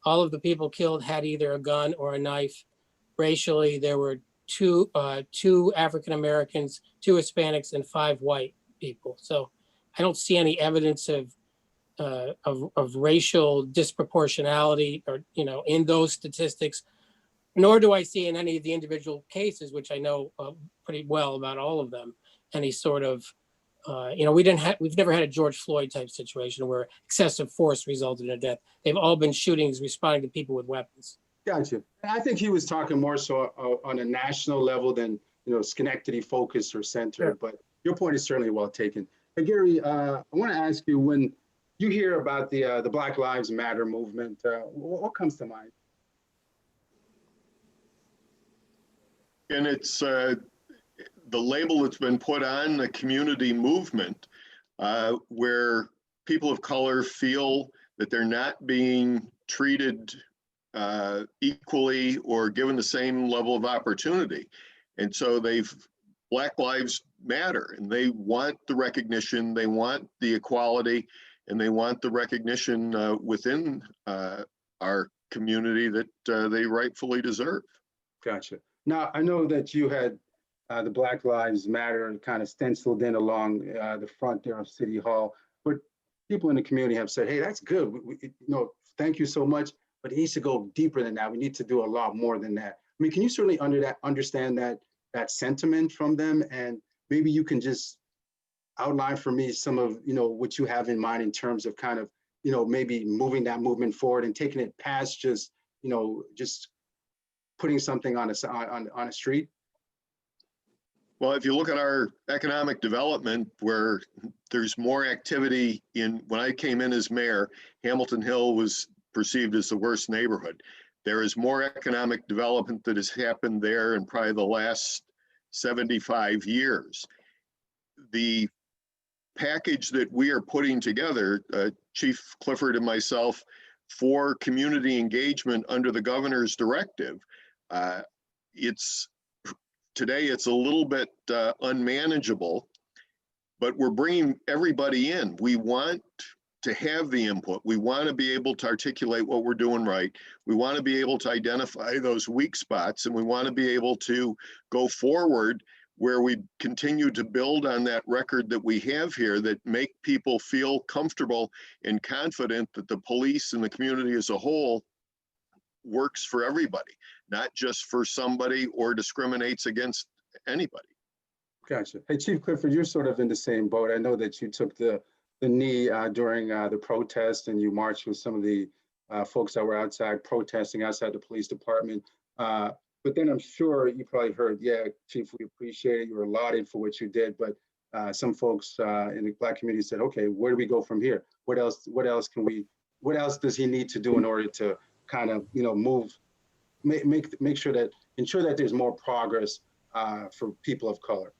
All of the people killed had either a gun or a knife. Racially, there were two African Americans, 2 Hispanics, and 5 white people. So I don't see any evidence of racial disproportionality, or, you know, in those statistics. Nor do I see in any of the individual cases, which I know pretty well about all of them, any sort of, you know, we've never had a George Floyd type situation where excessive force resulted in a death. They've all been shootings responding to people with weapons. Gotcha. I think he was talking more so on a national level than, you know, Schenectady focused or centered, Sure. But your point is certainly well taken. Hey, Gary, I want to ask you, when you hear about the Black Lives Matter movement, what comes to mind? And it's the label that's been put on the community movement, where people of color feel that they're not being treated equally or given the same level of opportunity. And so Black Lives Matter, and they want the recognition, they want the equality, and they want the recognition within our community that they rightfully deserve. Gotcha. Now, I know that you had the Black Lives Matter kind of stenciled in along the front there of City Hall, but people in the community have said, hey, that's good. You know, thank you so much, but it needs to go deeper than that. We need to do a lot more than that. I mean, can you certainly understand that sentiment from them? And maybe you can just outline for me some of, you know, what you have in mind in terms of kind of, you know, maybe moving that movement forward and taking it past just, you know, just putting something on a street. Well, if you look at our economic development, where there's more activity when I came in as mayor, Hamilton Hill was perceived as the worst neighborhood. There is more economic development that has happened there in probably the last 75 years. The package that we are putting together, Chief Clifford and myself, for community engagement under the governor's directive, today it's a little bit unmanageable, but we're bringing everybody in. We want to have the input. We want to be able to articulate what we're doing right. We want to be able to identify those weak spots, and we want to be able to go forward where we continue to build on that record that we have here, that make people feel comfortable and confident that the police and the community as a whole works for everybody, not just for somebody or discriminates against anybody. Gotcha. Hey, Chief Clifford, you're sort of in the same boat. I know that you took the knee during the protest, and you marched with some of the folks that were outside protesting outside the police department. But then I'm sure you probably heard, yeah, Chief, we appreciate it. You were lauded for what you did. But some folks in the Black community said, okay, where do we go from here? What else does he need to do in order to kind of, make sure that, ensure that there's more progress for people of color?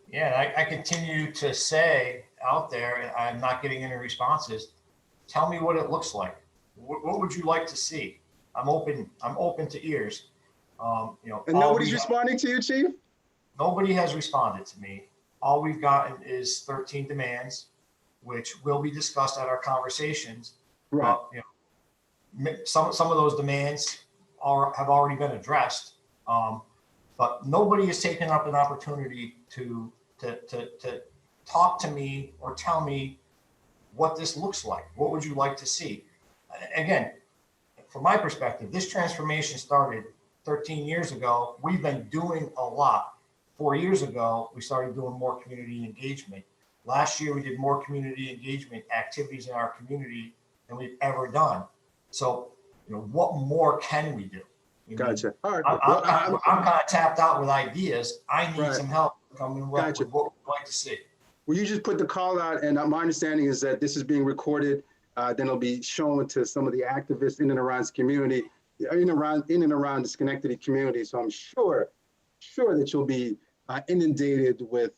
Yeah, I continue to say out there, and I'm not getting any responses. Tell me what it looks like. What would you like to see? I'm open to ears. And nobody's responding to you, Chief? Nobody has responded to me. All we've gotten is 13 demands, which will be discussed at our conversations. Right. Some of those demands have already been addressed, but nobody has taken up an opportunity to talk to me or tell me what this looks like. What would you like to see? Again, from my perspective, this transformation started 13 years ago. We've been doing a lot. 4 years ago, we started doing more community engagement. Last year, we did more community engagement activities in our community than we've ever done. So, what more can we do? Gotcha. All right. I'm kind of tapped out with ideas. I need Right. some help coming with Gotcha. what we'd like to see. Well, you just put the call out, and my understanding is that this is being recorded. Then it'll be shown to some of the activists in and around this community, in and around the Schenectady community. So I'm sure that you'll be inundated with,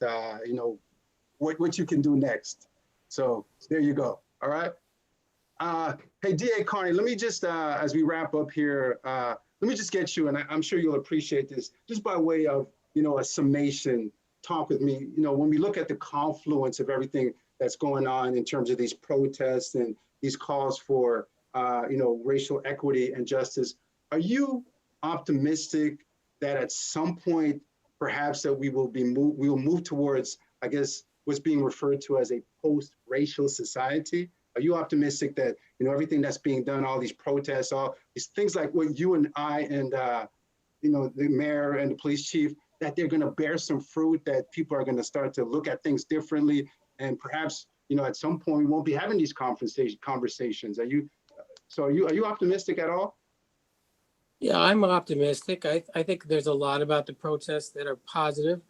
what you can do next. So there you go. All right. Hey, DA Carney, let me just, as we wrap up here, let me just get you, and I'm sure you'll appreciate this, just by way of, a summation, talk with me. When we look at the confluence of everything that's going on in terms of these protests and these calls for, racial equity and justice, are you optimistic that at some point, perhaps that we will move towards, I guess, what's being referred to as a post-racial society? Are you optimistic that, everything that's being done, all these protests, all these things like what you and I and, the mayor and the police chief, that they're going to bear some fruit, that people are going to start to look at things differently, and perhaps, at some point we won't be having these conversations. Are you optimistic at all? Yeah, I'm optimistic. I think there's a lot about the protests that are positive.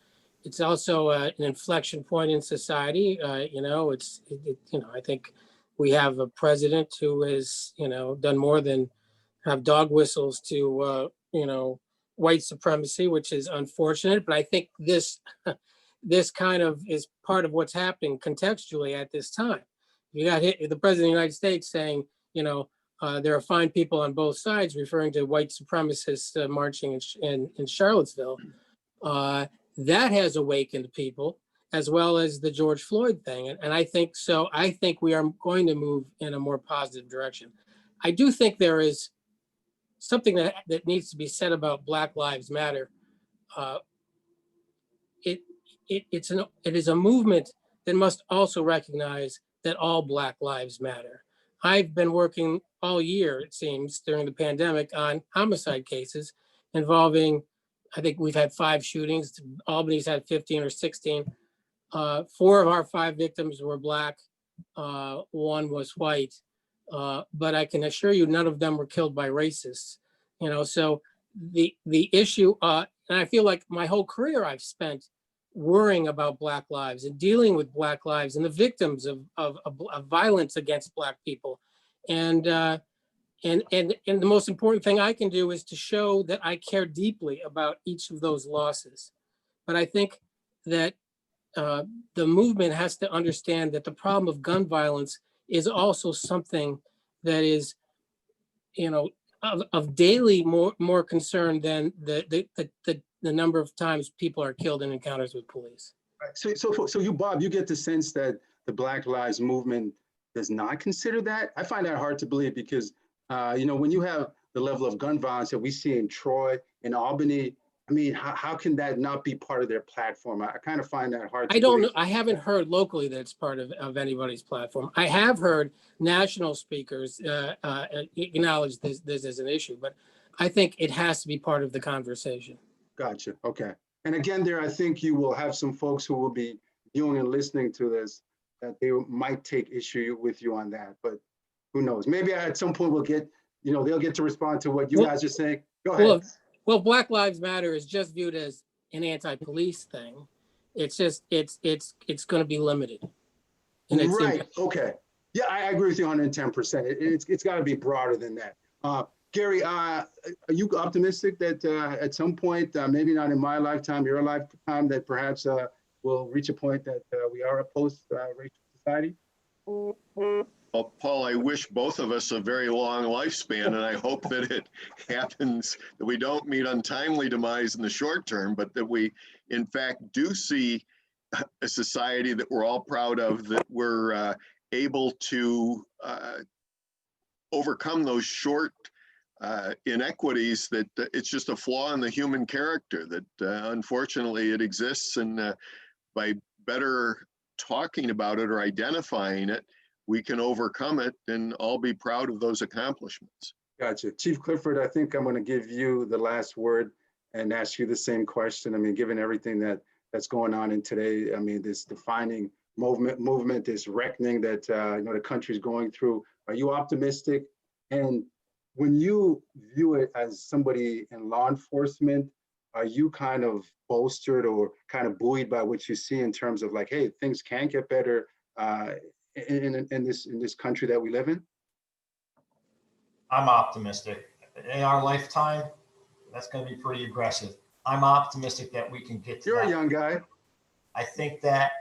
It's also an inflection point in society. I think we have a president who has, done more than have dog whistles to, white supremacy, which is unfortunate. But I think this kind of is part of what's happening contextually at this time. You got the president of the United States saying, there are fine people on both sides, referring to white supremacists marching in Charlottesville. That has awakened people, as well as the George Floyd thing. And I think so. I think we are going to move in a more positive direction. I do think there is something that needs to be said about Black Lives Matter. It is a movement that must also recognize that all Black lives matter. I've been working all year, it seems, during the pandemic on homicide cases involving, I think we've had 5 shootings. Albany's had 15 or 16. 4 of our 5 victims were Black. 1 was white. But I can assure you none of them were killed by racists. So the issue, and I feel like my whole career I've spent worrying about Black lives and dealing with Black lives and the victims of violence against Black people. And the most important thing I can do is to show that I care deeply about each of those losses. But I think that the movement has to understand that the problem of gun violence is also something that is, of daily more concern than the number of times people are killed in encounters with police. So you, Bob, you get the sense that the Black Lives Movement does not consider that? I find that hard to believe because, when you have the level of gun violence that we see in Troy, in Albany, I mean, how can that not be part of their platform? I kind of find that hard to I don't believe. know. I haven't heard locally that it's part of anybody's platform. I have heard national speakers acknowledge this as an issue, but I think it has to be part of the conversation. Gotcha. Okay. And again, I think you will have some folks who will be viewing and listening to this that they might take issue with you on that, but who knows? Maybe at some point we'll get, they'll get to respond to what you guys are saying. Go ahead. Well, Black Lives Matter is just viewed as an anti-police thing. It's just, it's going to be limited. in its Right, impact. okay. Yeah, I agree with you 110%. It's got to be broader than that. Gary, are you optimistic that at some point, maybe not in my lifetime, your lifetime, that perhaps we'll reach a point that we are a post-racial society? Well, Paul, I wish both of us a very long lifespan, and I hope that it happens, that we don't meet untimely demise in the short term, but that we, in fact, do see a society that we're all proud of, that we're able to overcome those short inequities, that it's just a flaw in the human character, that unfortunately it exists, and by better talking about it or identifying it, we can overcome it and all be proud of those accomplishments. Gotcha. Chief Clifford, I think I'm going to give you the last word and ask you the same question. I mean, given everything that's going on in today, I mean, this defining movement, this reckoning that the country's going through, are you optimistic? And when you view it as somebody in law enforcement, are you kind of bolstered or kind of buoyed by what you see in terms of like, hey, things can get better in this country that we live in? I'm optimistic. In our lifetime, that's going to be pretty aggressive. I'm optimistic that we can get to You're that. a young guy. I think that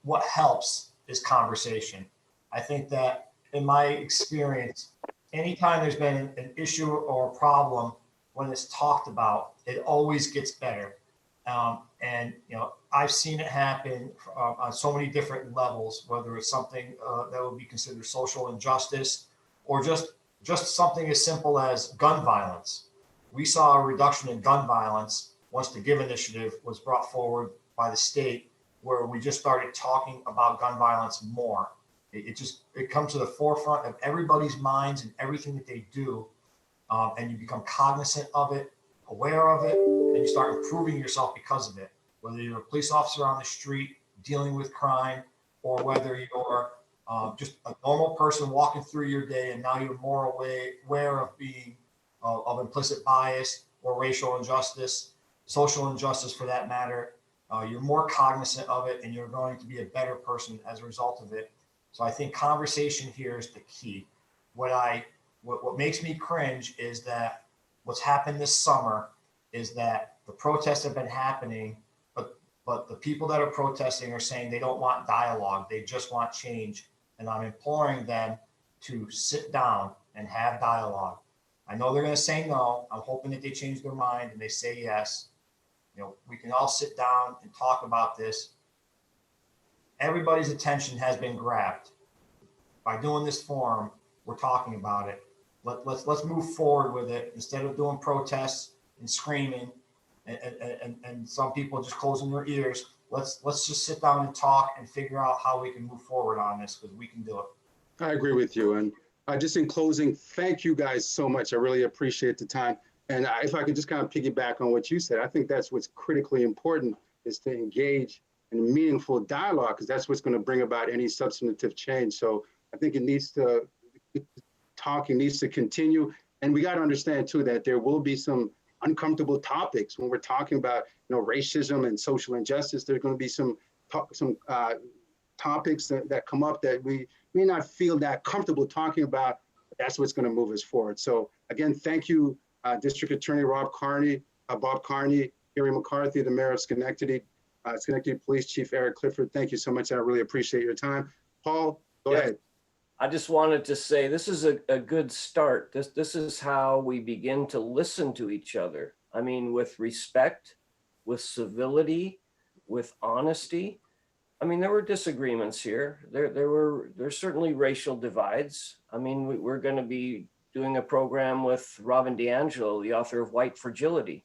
what helps is conversation. I think that in my experience, anytime there's been an issue or a problem, when it's talked about, it always gets better. And I've seen it happen on so many different levels, whether it's something that would be considered social injustice, or just something as simple as gun violence. We saw a reduction in gun violence once the GIVE initiative was brought forward by the state, where we just started talking about gun violence more. It comes to the forefront of everybody's minds and everything that they do, and you become cognizant of it, aware of it, and you start improving yourself because of it. Whether you're a police officer on the street dealing with crime, or whether you're just a normal person walking through your day, and now you're more aware of being of implicit bias or racial injustice, social injustice for that matter. You're more cognizant of it, and you're going to be a better person as a result of it. So I think conversation here is the key. What makes me cringe is that what's happened this summer is that the protests have been happening, but the people that are protesting are saying they don't want dialogue, they just want change. And I'm imploring them to sit down and have dialogue. I know they're going to say no. I'm hoping that they change their mind and they say yes. We can all sit down and talk about this. Everybody's attention has been grabbed. By doing this forum, we're talking about it. Let's move forward with it instead of doing protests and screaming and some people just closing their ears. Let's just sit down and talk and figure out how we can move forward on this, because we can do it. I agree with you. And just in closing, thank you guys so much. I really appreciate the time. And if I could just kind of piggyback on what you said, I think that's what's critically important, is to engage in a meaningful dialogue, because that's what's going to bring about any substantive change. So I think talking needs to continue. And we got to understand too that there will be some uncomfortable topics when we're talking about racism and social injustice. There's going to be some topics that come up that we may not feel that comfortable talking about. But that's what's going to move us forward. So again, thank you, District Attorney Bob Carney, Gary McCarthy, the Mayor of Schenectady, Schenectady Police Chief Eric Clifford. Thank you so much. I really appreciate your time. Paul, go ahead. I just wanted to say this is a good start. This is how we begin to listen to each other. I mean, with respect, with civility, with honesty. I mean, there were disagreements here. There's certainly racial divides. I mean, we're going to be doing a program with Robin DiAngelo, the author of White Fragility.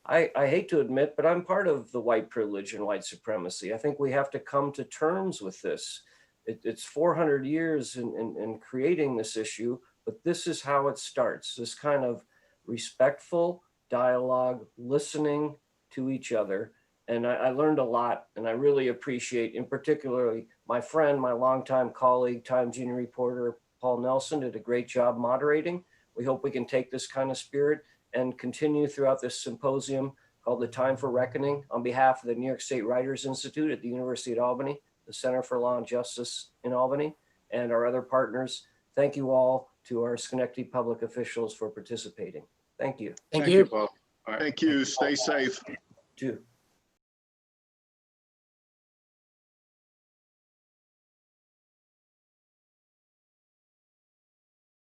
I hate to admit, but I'm part of the white privilege and white supremacy. I think we have to come to terms with this. It's 400 years in creating this issue, but this is how it starts. This kind of respectful dialogue, listening to each other. And I learned a lot, and I really appreciate, in particularly, my friend, my longtime colleague, Times Union reporter, Paul Nelson, did a great job moderating. We hope we can take this kind of spirit and continue throughout this symposium. called The Time for Reckoning on behalf of the New York State Writers Institute at the University of Albany, the Center for Law and Justice in Albany, and our other partners. Thank you all to our Schenectady public officials for participating. Thank you. Thank you. Paul. All right. Thank you. Stay safe. Too.